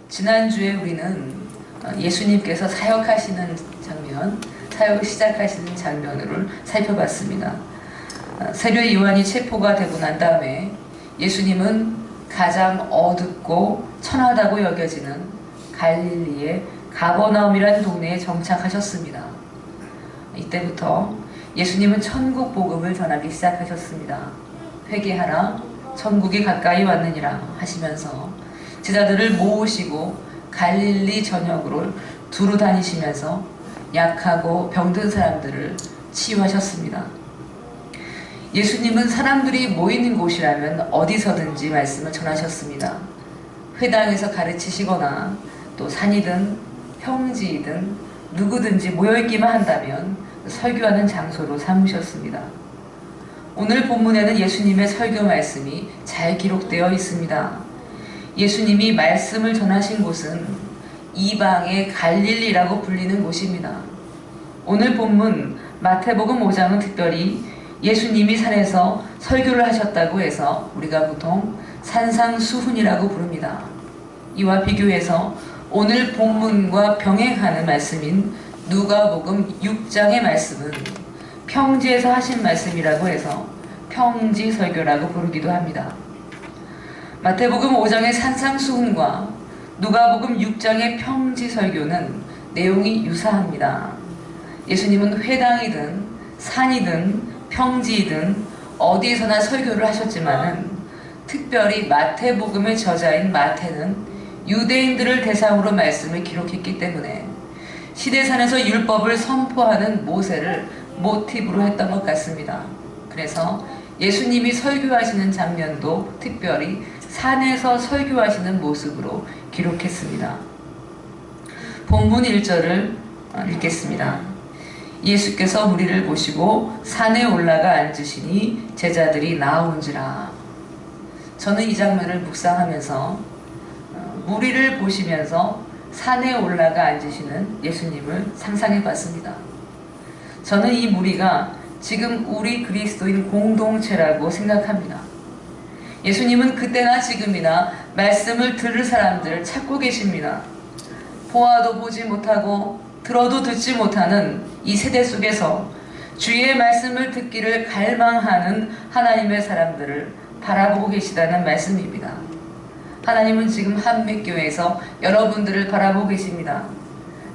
지난주에 우리는 예수님께서 사역하시는 장면, 사역을 시작하시는 장면을 살펴봤습니다. 세례 요한이 체포가 되고 난 다음에 예수님은 가장 어둡고 천하다고 여겨지는 갈릴리의 가버나움이라는 동네에 정착하셨습니다. 이때부터 예수님은 천국 복음을 전하기 시작하셨습니다. 회개하라, 천국이 가까이 왔느니라 하시면서 제자들을 모으시고 갈릴리 전역으로 두루 다니시면서 약하고 병든 사람들을 치유하셨습니다. 예수님은 사람들이 모이는 곳이라면 어디서든지 말씀을 전하셨습니다. 회당에서 가르치시거나 또 산이든 평지이든 누구든지 모여있기만 한다면 설교하는 장소로 삼으셨습니다. 오늘 본문에는 예수님의 설교 말씀이 잘 기록되어 있습니다. 예수님이 말씀을 전하신 곳은 이방의 갈릴리라고 불리는 곳입니다. 오늘 본문 마태복음 5장은 특별히 예수님이 산에서 설교를 하셨다고 해서 우리가 보통 산상수훈이라고 부릅니다. 이와 비교해서 오늘 본문과 병행하는 말씀인 누가복음 6장의 말씀은 평지에서 하신 말씀이라고 해서 평지설교라고 부르기도 합니다. 마태복음 5장의 산상수훈과 누가복음 6장의 평지설교는 내용이 유사합니다. 예수님은 회당이든 산이든 평지이든 어디에서나 설교를 하셨지만은 특별히 마태복음의 저자인 마태는 유대인들을 대상으로 말씀을 기록했기 때문에 시내산에서 율법을 선포하는 모세를 모티브로 했던 것 같습니다. 그래서 예수님이 설교하시는 장면도 특별히 산에서 설교하시는 모습으로 기록했습니다. 본문 1절을 읽겠습니다. 예수께서 무리를 보시고 산에 올라가 앉으시니 제자들이 나온지라. 저는 이 장면을 묵상하면서 무리를 보시면서 산에 올라가 앉으시는 예수님을 상상해 봤습니다. 저는 이 무리가 지금 우리 그리스도인 공동체라고 생각합니다. 예수님은 그때나 지금이나 말씀을 들을 사람들을 찾고 계십니다. 보아도 보지 못하고 들어도 듣지 못하는 이 세대 속에서 주의 말씀을 듣기를 갈망하는 하나님의 사람들을 바라보고 계시다는 말씀입니다. 하나님은 지금 한맥교회에서 여러분들을 바라보고 계십니다.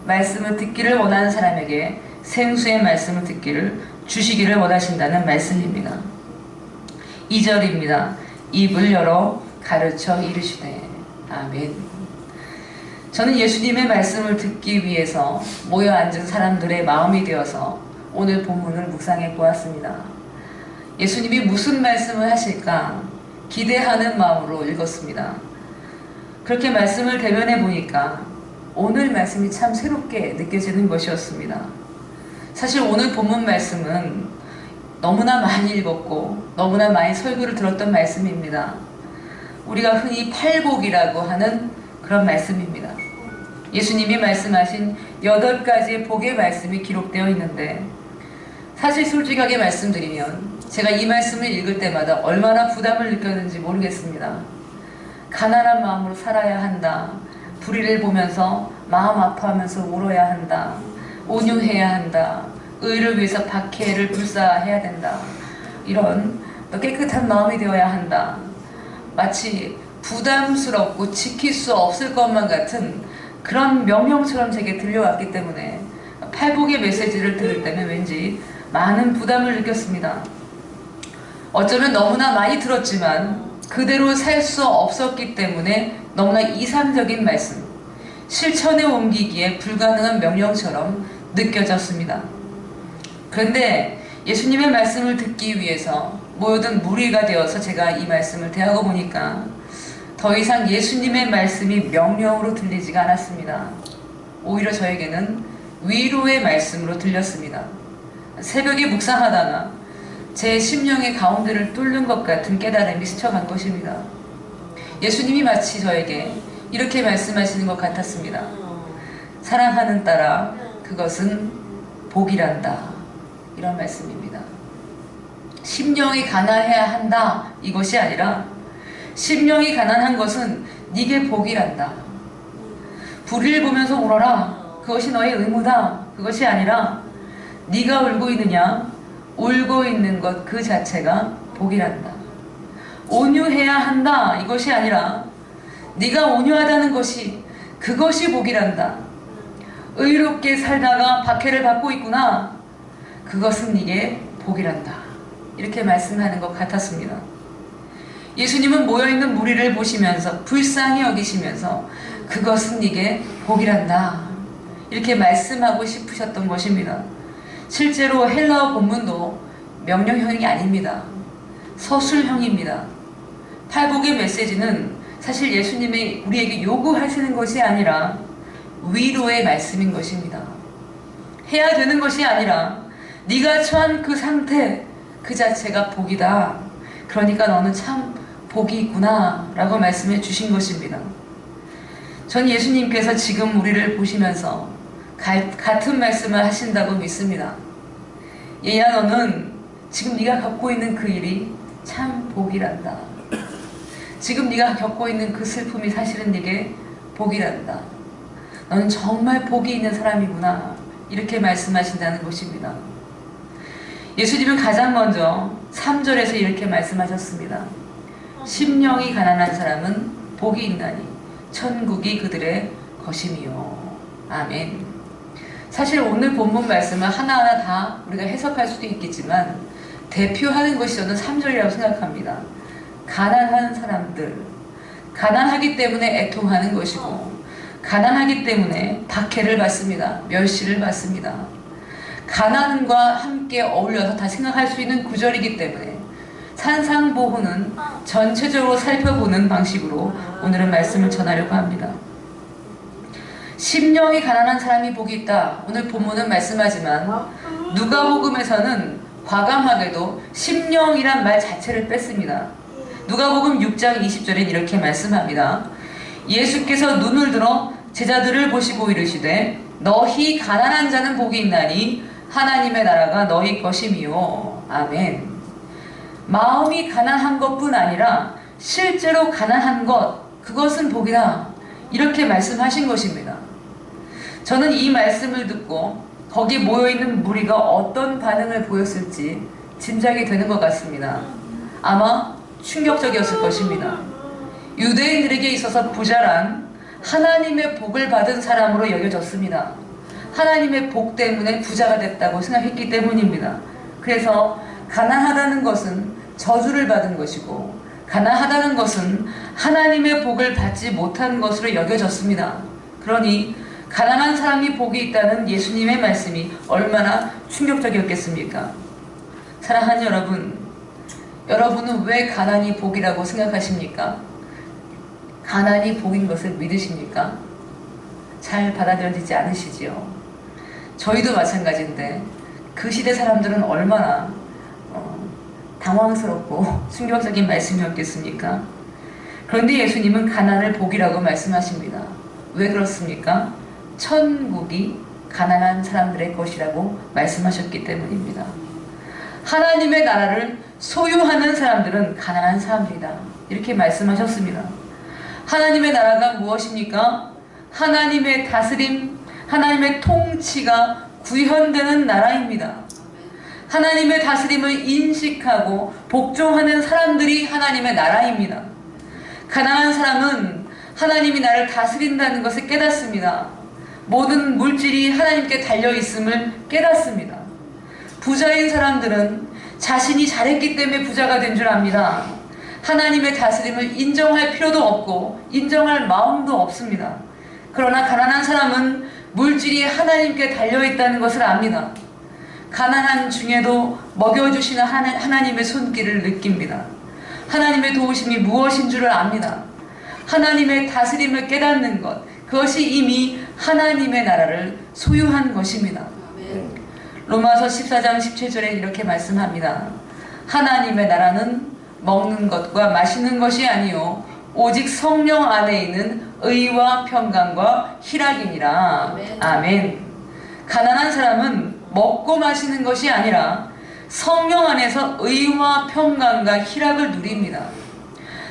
말씀을 듣기를 원하는 사람에게 생수의 말씀을 듣기를 주시기를 원하신다는 말씀입니다. 2절입니다. 입을 열어 가르쳐 이르시되. 아멘. 저는 예수님의 말씀을 듣기 위해서 모여 앉은 사람들의 마음이 되어서 오늘 본문을 묵상해 보았습니다. 예수님이 무슨 말씀을 하실까 기대하는 마음으로 읽었습니다. 그렇게 말씀을 대면해 보니까 오늘 말씀이 참 새롭게 느껴지는 것이었습니다. 사실 오늘 본문 말씀은 너무나 많이 읽었고 너무나 많이 설교를 들었던 말씀입니다. 우리가 흔히 팔복이라고 하는 그런 말씀입니다. 예수님이 말씀하신 8가지의 복의 말씀이 기록되어 있는데 사실 솔직하게 말씀드리면 제가 이 말씀을 읽을 때마다 얼마나 부담을 느꼈는지 모르겠습니다. 가난한 마음으로 살아야 한다. 불의를 보면서 마음 아파하면서 울어야 한다. 온유해야 한다. 의를 위해서 박해를 불사해야 된다. 이런 깨끗한 마음이 되어야 한다. 마치 부담스럽고 지킬 수 없을 것만 같은 그런 명령처럼 제게 들려왔기 때문에 팔복의 메시지를 들을 때는 왠지 많은 부담을 느꼈습니다. 어쩌면 너무나 많이 들었지만 그대로 살 수 없었기 때문에 너무나 이상적인 말씀, 실천에 옮기기에 불가능한 명령처럼 느껴졌습니다. 그런데 예수님의 말씀을 듣기 위해서 모여든 무리가 되어서 제가 이 말씀을 대하고 보니까 더 이상 예수님의 말씀이 명령으로 들리지가 않았습니다. 오히려 저에게는 위로의 말씀으로 들렸습니다. 새벽에 묵상하다가 제 심령의 가운데를 뚫는 것 같은 깨달음이 스쳐간 것입니다. 예수님이 마치 저에게 이렇게 말씀하시는 것 같았습니다. 사랑하는 딸아, 그것은 복이란다. 이런 말씀입니다. 심령이 가난해야 한다 이것이 아니라 심령이 가난한 것은 네게 복이란다. 불의를 보면서 울어라. 그것이 너의 의무다. 그것이 아니라 네가 울고 있느냐? 울고 있는 것 그 자체가 복이란다. 온유해야 한다. 이것이 아니라 네가 온유하다는 것이 그것이 복이란다. 의롭게 살다가 박해를 받고 있구나. 그것은 네게 복이란다. 이렇게 말씀하는 것 같았습니다. 예수님은 모여있는 무리를 보시면서 불쌍히 여기시면서 그것은 네게 복이란다. 이렇게 말씀하고 싶으셨던 것입니다. 실제로 헬라어 본문도 명령형이 아닙니다. 서술형입니다. 팔복의 메시지는 사실 예수님이 우리에게 요구하시는 것이 아니라 위로의 말씀인 것입니다. 해야 되는 것이 아니라 네가 처한 그 상태 그 자체가 복이다. 그러니까 너는 참 복이 있구나 라고 말씀해 주신 것입니다. 전 예수님께서 지금 우리를 보시면서 같은 말씀을 하신다고 믿습니다. 얘야 너는 지금 네가 겪고 있는 그 일이 참 복이란다. 지금 네가 겪고 있는 그 슬픔이 사실은 네게 복이란다. 너는 정말 복이 있는 사람이구나. 이렇게 말씀하신다는 것입니다. 예수님은 가장 먼저 3절에서 이렇게 말씀하셨습니다. 심령이 가난한 사람은 복이 있나니 천국이 그들의 것임이요. 아멘. 사실 오늘 본문 말씀을 하나하나 다 우리가 해석할 수도 있겠지만 대표하는 것이 저는 3절이라고 생각합니다. 가난한 사람들, 가난하기 때문에 애통하는 것이고 가난하기 때문에 박해를 받습니다. 멸시를 받습니다. 가난과 함께 어울려서 다 생각할 수 있는 구절이기 때문에 산상보호는 전체적으로 살펴보는 방식으로 오늘은 말씀을 전하려고 합니다. 심령이 가난한 사람이 복이 있다. 오늘 본문은 말씀하지만 누가복음에서는 과감하게도 심령이란 말 자체를 뺐습니다. 누가복음 6장 20절엔 이렇게 말씀합니다. 예수께서 눈을 들어 제자들을 보시고 이르시되 너희 가난한 자는 복이 있나니 하나님의 나라가 너희 것임이요. 아멘. 마음이 가난한 것뿐 아니라 실제로 가난한 것, 그것은 복이다. 이렇게 말씀하신 것입니다. 저는 이 말씀을 듣고 거기 모여있는 무리가 어떤 반응을 보였을지 짐작이 되는 것 같습니다. 아마 충격적이었을 것입니다. 유대인들에게 있어서 부자란 하나님의 복을 받은 사람으로 여겨졌습니다. 하나님의 복 때문에 부자가 됐다고 생각했기 때문입니다. 그래서 가난하다는 것은 저주를 받은 것이고 가난하다는 것은 하나님의 복을 받지 못한 것으로 여겨졌습니다. 그러니 가난한 사람이 복이 있다는 예수님의 말씀이 얼마나 충격적이었겠습니까? 사랑하는 여러분, 여러분은 왜 가난이 복이라고 생각하십니까? 가난이 복인 것을 믿으십니까? 잘 받아들여지지 않으시지요? 저희도 마찬가지인데 그 시대 사람들은 얼마나 당황스럽고 충격적인 말씀이었겠습니까? 그런데 예수님은 가난을 복이라고 말씀하십니다. 왜 그렇습니까? 천국이 가난한 사람들의 것이라고 말씀하셨기 때문입니다. 하나님의 나라를 소유하는 사람들은 가난한 사람들이다. 이렇게 말씀하셨습니다. 하나님의 나라가 무엇입니까? 하나님의 다스림, 하나님의 통치가 구현되는 나라입니다. 하나님의 다스림을 인식하고 복종하는 사람들이 하나님의 나라입니다. 가난한 사람은 하나님이 나를 다스린다는 것을 깨닫습니다. 모든 물질이 하나님께 달려있음을 깨닫습니다. 부자인 사람들은 자신이 잘했기 때문에 부자가 된 줄 압니다. 하나님의 다스림을 인정할 필요도 없고 인정할 마음도 없습니다. 그러나 가난한 사람은 물질이 하나님께 달려있다는 것을 압니다. 가난한 중에도 먹여주시는 하나님의 손길을 느낍니다. 하나님의 도우심이 무엇인 줄을 압니다. 하나님의 다스림을 깨닫는 것, 그것이 이미 하나님의 나라를 소유한 것입니다. 로마서 14장 17절에 이렇게 말씀합니다. 하나님의 나라는 먹는 것과 마시는 것이 아니요 오직 성령 안에 있는 의와 평강과 희락이니라. 아멘. 가난한 사람은 먹고 마시는 것이 아니라 성령 안에서 의와 평강과 희락을 누립니다.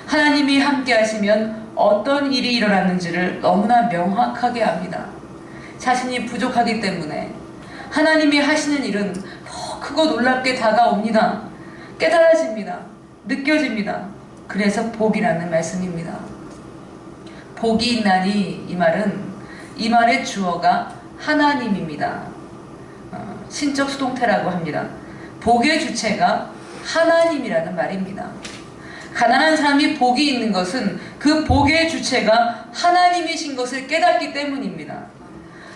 하나님이 함께 하시면 어떤 일이 일어났는지를 너무나 명확하게 압니다. 자신이 부족하기 때문에 하나님이 하시는 일은 더 크고 놀랍게 다가옵니다. 깨달아집니다. 느껴집니다. 그래서 복이라는 말씀입니다. 복이 있나니, 이 말의 주어가 하나님입니다. 신적 수동태라고 합니다. 복의 주체가 하나님이라는 말입니다. 가난한 사람이 복이 있는 것은 그 복의 주체가 하나님이신 것을 깨닫기 때문입니다.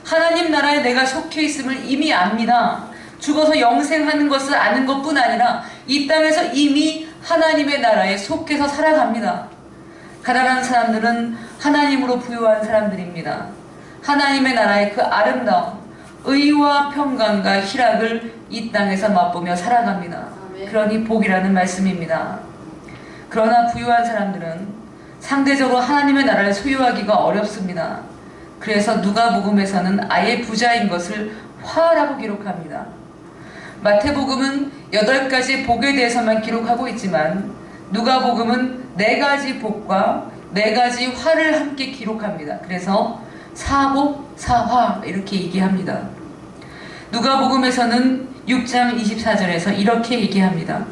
하나님 나라에 내가 속해 있음을 이미 압니다. 죽어서 영생하는 것을 아는 것뿐 아니라 이 땅에서 이미 하나님의 나라에 속해서 살아갑니다. 가난한 사람들은 하나님으로 부유한 사람들입니다. 하나님의 나라의 그 아름다움, 의와 평강과 희락을 이 땅에서 맛보며 살아갑니다. 그러니 복이라는 말씀입니다. 그러나 부유한 사람들은 상대적으로 하나님의 나라를 소유하기가 어렵습니다. 그래서 누가복음에서는 아예 부자인 것을 화라고 기록합니다. 마태복음은 8가지 복에 대해서만 기록하고 있지만 누가복음은 4가지 복과 4가지 화를 함께 기록합니다. 그래서 사복, 사화 이렇게 얘기합니다. 누가복음에서는 6장 24절에서 이렇게 얘기합니다.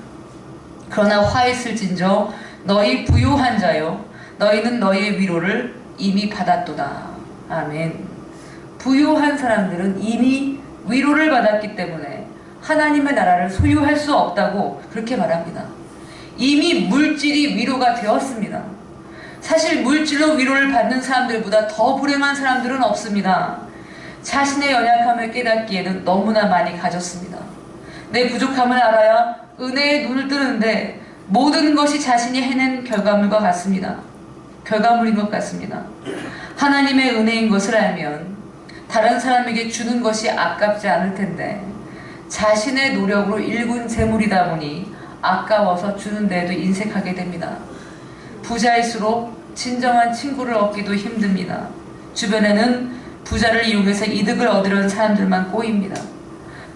그러나 화 있을진저 너희 부유한 자여 너희는 너희의 위로를 이미 받았도다. 아멘. 부유한 사람들은 이미 위로를 받았기 때문에 하나님의 나라를 소유할 수 없다고 그렇게 말합니다. 이미 물질이 위로가 되었습니다. 사실 물질로 위로를 받는 사람들보다 더 불행한 사람들은 없습니다. 자신의 연약함을 깨닫기에는 너무나 많이 가졌습니다. 내 부족함을 알아야 은혜에 눈을 뜨는데 모든 것이 자신이 해낸 결과물과 같습니다. 결과물인 것 같습니다. 하나님의 은혜인 것을 알면 다른 사람에게 주는 것이 아깝지 않을 텐데 자신의 노력으로 일군 재물이다 보니 아까워서 주는 데에도 인색하게 됩니다. 부자일수록 진정한 친구를 얻기도 힘듭니다. 주변에는 부자를 이용해서 이득을 얻으려는 사람들만 꼬입니다.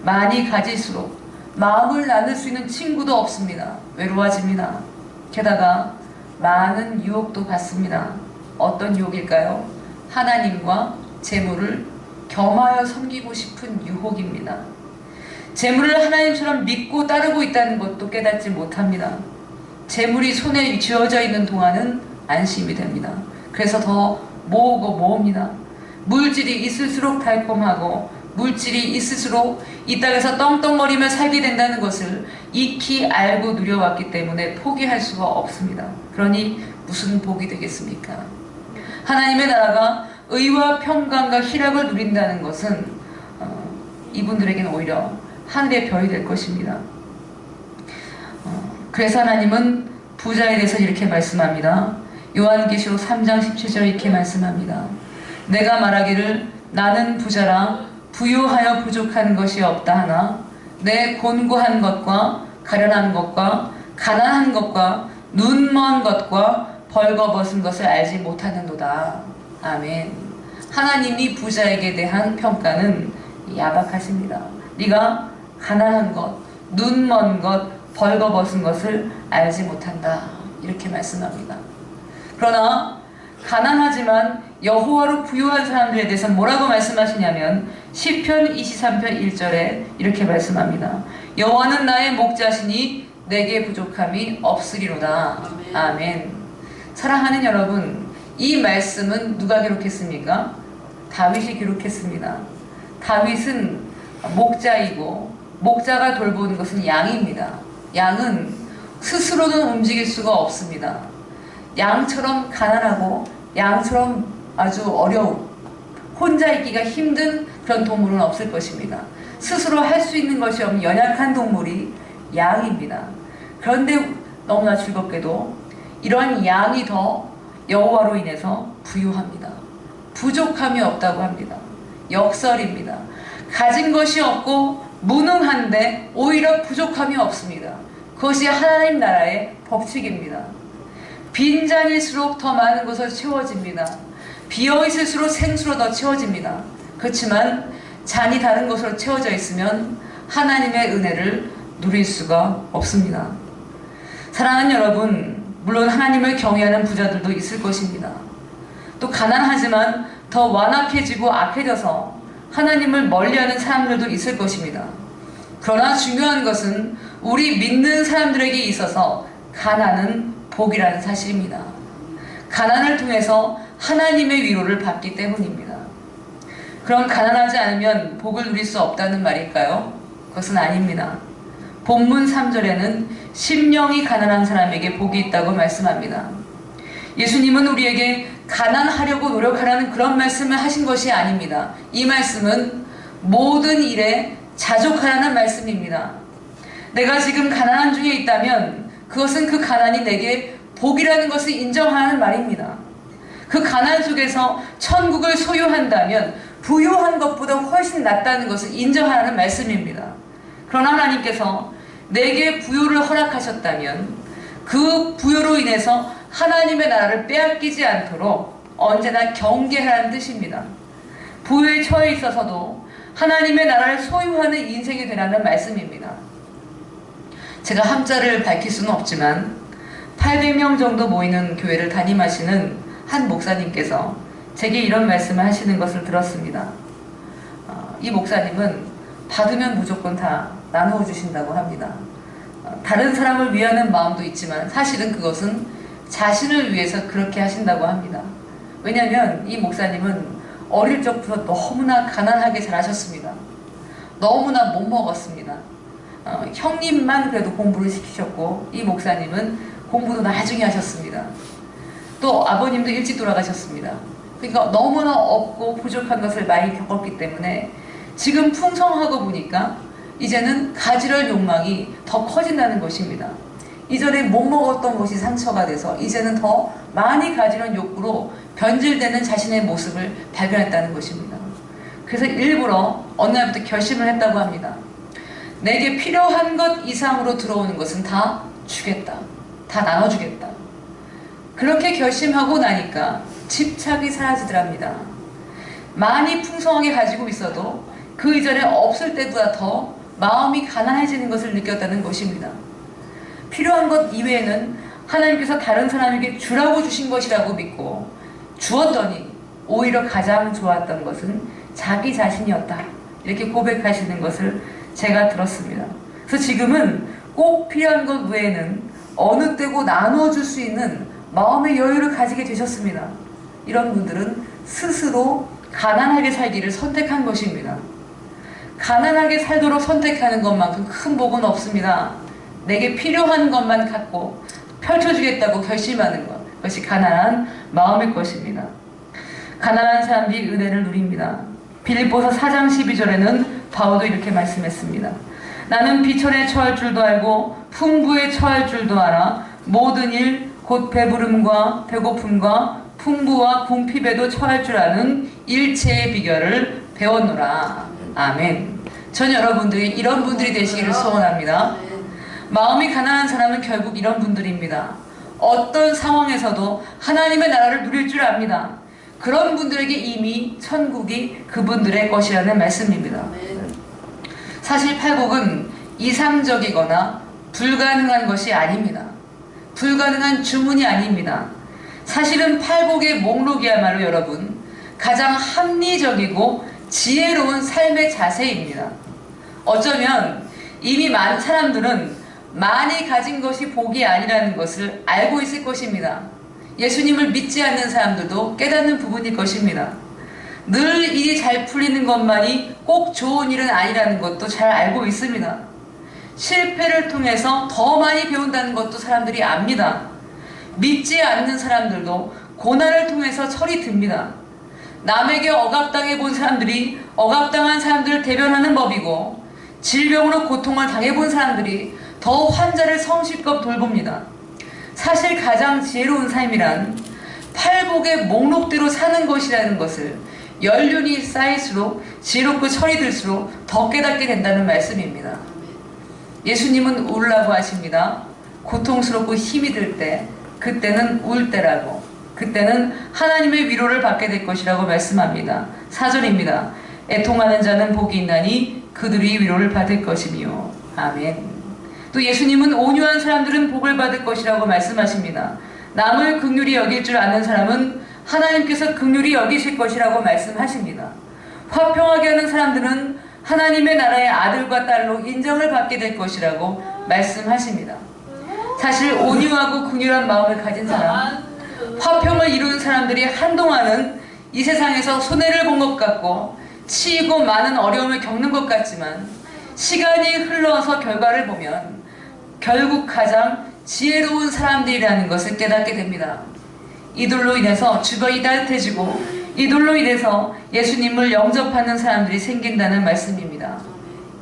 많이 가질수록 마음을 나눌 수 있는 친구도 없습니다. 외로워집니다. 게다가 많은 유혹도 받습니다. 어떤 유혹일까요? 하나님과 재물을 겸하여 섬기고 싶은 유혹입니다. 재물을 하나님처럼 믿고 따르고 있다는 것도 깨닫지 못합니다. 재물이 손에 쥐어져 있는 동안은 안심이 됩니다. 그래서 더 모읍니다. 물질이 있을수록 달콤하고 물질이 있을수록 이 땅에서 떵떵거리며 살게 된다는 것을 익히 알고 누려왔기 때문에 포기할 수가 없습니다. 그러니 무슨 복이 되겠습니까? 하나님의 나라가 의와 평강과 희락을 누린다는 것은 이분들에게는 오히려 하늘의 별이 될 것입니다. 그래서 하나님은 부자에 대해서 이렇게 말씀합니다. 요한계시록 3장 17절 이렇게 말씀합니다. 내가 말하기를 나는 부자라 부유하여 부족한 것이 없다 하나 내 곤고한 것과 가련한 것과 가난한 것과 눈먼 것과 벌거벗은 것을 알지 못하는도다. 아멘. 하나님이 부자에게 대한 평가는 야박하십니다. 네가 가난한 것, 눈먼 것, 벌거벗은 것을 알지 못한다. 이렇게 말씀합니다. 그러나 가난하지만 여호와로 부유한 사람들에 대해서 뭐라고 말씀하시냐면 시편 23편 1절에 이렇게 말씀합니다. 여호와는 나의 목자시니 내게 부족함이 없으리로다. 아멘. 사랑하는 여러분, 이 말씀은 누가 기록했습니까? 다윗이 기록했습니다. 다윗은 목자이고 목자가 돌보는 것은 양입니다. 양은 스스로는 움직일 수가 없습니다. 양처럼 가난하고 양처럼 아주 어려운 혼자 있기가 힘든 그런 동물은 없을 것입니다. 스스로 할 수 있는 것이 없는 연약한 동물이 양입니다. 그런데 너무나 즐겁게도 이러한 양이 더 여호와로 인해서 부유합니다. 부족함이 없다고 합니다. 역설입니다. 가진 것이 없고 무능한데 오히려 부족함이 없습니다. 그것이 하나님 나라의 법칙입니다. 빈잔일수록 더 많은 것을 채워집니다. 비어있을수록 생수로 더 채워집니다. 그렇지만 잔이 다른 것으로 채워져 있으면 하나님의 은혜를 누릴 수가 없습니다. 사랑하는 여러분, 물론 하나님을 경외하는 부자들도 있을 것입니다. 또 가난하지만 더 완악해지고 악해져서 하나님을 멀리하는 사람들도 있을 것입니다. 그러나 중요한 것은 우리 믿는 사람들에게 있어서 가난은 복이라는 사실입니다. 가난을 통해서 하나님의 위로를 받기 때문입니다. 그럼 가난하지 않으면 복을 누릴 수 없다는 말일까요? 그것은 아닙니다. 본문 3절에는 심령이 가난한 사람에게 복이 있다고 말씀합니다. 예수님은 우리에게 가난하려고 노력하라는 그런 말씀을 하신 것이 아닙니다. 이 말씀은 모든 일에 자족하라는 말씀입니다. 내가 지금 가난한 중에 있다면 그것은 그 가난이 내게 복이라는 것을 인정하는 말입니다. 그 가난 속에서 천국을 소유한다면 부유한 것보다 훨씬 낫다는 것을 인정하라는 말씀입니다. 그러나 하나님께서 내게 부요를 허락하셨다면 그 부요로 인해서 하나님의 나라를 빼앗기지 않도록 언제나 경계하라는 뜻입니다. 부요에 처해 있어서도 하나님의 나라를 소유하는 인생이 되라는 말씀입니다. 제가 함자를 밝힐 수는 없지만 800명 정도 모이는 교회를 담임하시는 한 목사님께서 제게 이런 말씀을 하시는 것을 들었습니다. 이 목사님은 받으면 무조건 다 나누어 주신다고 합니다. 다른 사람을 위하는 마음도 있지만 사실은 그것은 자신을 위해서 그렇게 하신다고 합니다. 왜냐하면 이 목사님은 어릴 적부터 너무나 가난하게 자라셨습니다. 너무나 못 먹었습니다. 형님만 그래도 공부를 시키셨고 이 목사님은 공부도 나중에 하셨습니다. 또 아버님도 일찍 돌아가셨습니다. 그러니까 너무나 없고 부족한 것을 많이 겪었기 때문에 지금 풍성하고 보니까 이제는 가지럴 욕망이 더 커진다는 것입니다. 이전에 못 먹었던 것이 상처가 돼서 이제는 더 많이 가지는 욕구로 변질되는 자신의 모습을 발견했다는 것입니다. 그래서 일부러 어느 날부터 결심을 했다고 합니다. 내게 필요한 것 이상으로 들어오는 것은 다 주겠다. 다 나눠주겠다. 그렇게 결심하고 나니까 집착이 사라지더랍니다. 많이 풍성하게 가지고 있어도 그 이전에 없을 때보다 더 마음이 가난해지는 것을 느꼈다는 것입니다. 필요한 것 이외에는 하나님께서 다른 사람에게 주라고 주신 것이라고 믿고 주었더니 오히려 가장 좋았던 것은 자기 자신이었다. 이렇게 고백하시는 것을 제가 들었습니다. 그래서 지금은 꼭 필요한 것 외에는 어느 때고 나누어 줄 수 있는 마음의 여유를 가지게 되셨습니다. 이런 분들은 스스로 가난하게 살기를 선택한 것입니다. 가난하게 살도록 선택하는 것만큼 큰 복은 없습니다. 내게 필요한 것만 갖고 펼쳐주겠다고 결심하는 것, 그것이 가난한 마음일 것입니다. 가난한 사람들이 은혜를 누립니다. 빌립보서 4장 12절에는 바울도 이렇게 말씀했습니다. 나는 비천에 처할 줄도 알고 풍부에 처할 줄도 알아 모든 일 곧 배부름과 배고픔과 풍부와 궁핍에도 처할 줄 아는 일체의 비결을 배웠노라. 아멘. 전 여러분들이 이런 분들이 되시기를 소원합니다. 마음이 가난한 사람은 결국 이런 분들입니다. 어떤 상황에서도 하나님의 나라를 누릴 줄 압니다. 그런 분들에게 이미 천국이 그분들의 것이라는 말씀입니다. 사실 팔복은 이상적이거나 불가능한 것이 아닙니다. 불가능한 주문이 아닙니다. 사실은 팔복의 목록이야말로 여러분 가장 합리적이고 지혜로운 삶의 자세입니다. 어쩌면 이미 많은 사람들은 많이 가진 것이 복이 아니라는 것을 알고 있을 것입니다. 예수님을 믿지 않는 사람들도 깨닫는 부분일 것입니다. 늘 일이 잘 풀리는 것만이 꼭 좋은 일은 아니라는 것도 잘 알고 있습니다. 실패를 통해서 더 많이 배운다는 것도 사람들이 압니다. 믿지 않는 사람들도 고난을 통해서 철이 듭니다. 남에게 억압당해 본 사람들이 억압당한 사람들을 대변하는 법이고 질병으로 고통을 당해본 사람들이 더 환자를 성실껏 돌봅니다. 사실 가장 지혜로운 삶이란 팔복의 목록대로 사는 것이라는 것을 연륜이 쌓일수록 지혜롭고 철이 들수록 더 깨닫게 된다는 말씀입니다. 예수님은 울라고 하십니다. 고통스럽고 힘이 들 때 그때는 울 때라고 그때는 하나님의 위로를 받게 될 것이라고 말씀합니다. 4절입니다. 애통하는 자는 복이 있나니 그들이 위로를 받을 것이며 아멘. 또 예수님은 온유한 사람들은 복을 받을 것이라고 말씀하십니다. 남을 긍휼히 여길 줄 아는 사람은 하나님께서 긍휼히 여기실 것이라고 말씀하십니다. 화평하게 하는 사람들은 하나님의 나라의 아들과 딸로 인정을 받게 될 것이라고 말씀하십니다. 사실 온유하고 긍휼한 마음을 가진 사람, 화평을 이루는 사람들이 한동안은 이 세상에서 손해를 본 것 같고 치이고 많은 어려움을 겪는 것 같지만 시간이 흘러서 결과를 보면 결국 가장 지혜로운 사람들이라는 것을 깨닫게 됩니다. 이들로 인해서 주변이 따뜻해지고 이들로 인해서 예수님을 영접하는 사람들이 생긴다는 말씀입니다.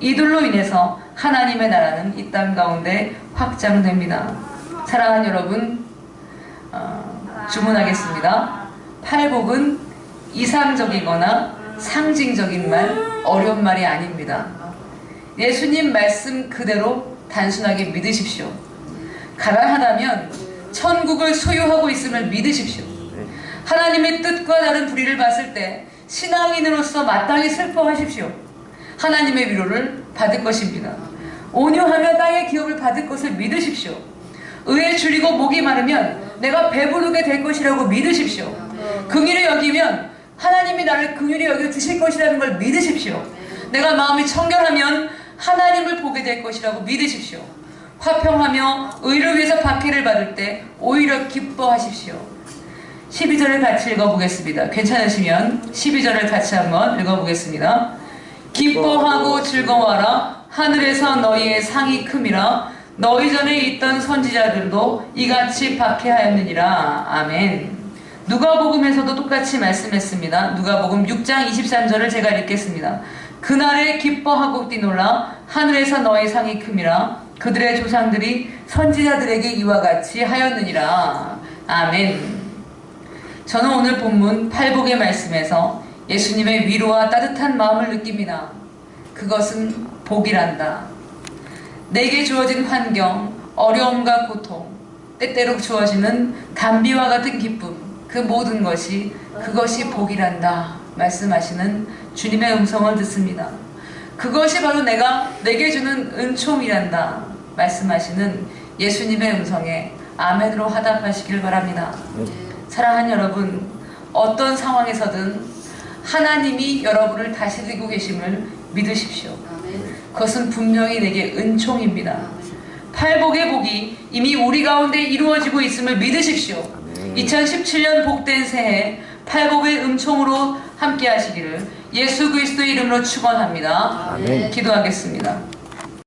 이들로 인해서 하나님의 나라는 이 땅 가운데 확장됩니다. 사랑하는 여러분, 주문하겠습니다. 팔복은 이상적이거나 상징적인 말, 어려운 말이 아닙니다. 예수님 말씀 그대로 단순하게 믿으십시오. 가난하다면 천국을 소유하고 있음을 믿으십시오. 하나님의 뜻과 다른 불의를 봤을 때 신앙인으로서 마땅히 슬퍼하십시오. 하나님의 위로를 받을 것입니다. 온유하며 땅의 기업을 받을 것을 믿으십시오. 의에 줄이고 목이 마르면 내가 배부르게 될 것이라고 믿으십시오. 긍휼히 여기면 하나님이 나를 긍휼히 여겨 주실 것이라는 걸 믿으십시오. 내가 마음이 청결하면 하나님을 보게 될 것이라고 믿으십시오. 화평하며 의를 위해서 박해를 받을 때 오히려 기뻐하십시오. 12절을 같이 읽어보겠습니다. 괜찮으시면 12절을 같이 한번 읽어보겠습니다. 기뻐하고 즐거워하라. 하늘에서 너희의 상이 큼이라. 너희 전에 있던 선지자들도 이같이 박해하였느니라. 아멘. 누가복음에서도 똑같이 말씀했습니다. 누가복음 6장 23절을 제가 읽겠습니다. 그날에 기뻐하고 뛰놀라. 하늘에서 너희 상이 큼이라. 그들의 조상들이 선지자들에게 이와 같이 하였느니라. 아멘. 저는 오늘 본문 팔복의 말씀에서 예수님의 위로와 따뜻한 마음을 느낍니다. 그것은 복이란다. 내게 주어진 환경, 어려움과 고통, 때때로 주어지는 단비와 같은 기쁨, 그 모든 것이 그것이 복이란다 말씀하시는 주님의 음성을 듣습니다. 그것이 바로 내게 주는 은총이란다 말씀하시는 예수님의 음성에 아멘으로 화답하시길 바랍니다. 사랑하는 여러분, 어떤 상황에서든 하나님이 여러분을 다스리고 계심을 믿으십시오. 그것은 분명히 내게 은총입니다. 팔복의 복이 이미 우리 가운데 이루어지고 있음을 믿으십시오. 2017년 복된 새해 팔복의 은총으로 함께 하시기를 예수 그리스도의 이름으로 축원합니다. 기도하겠습니다.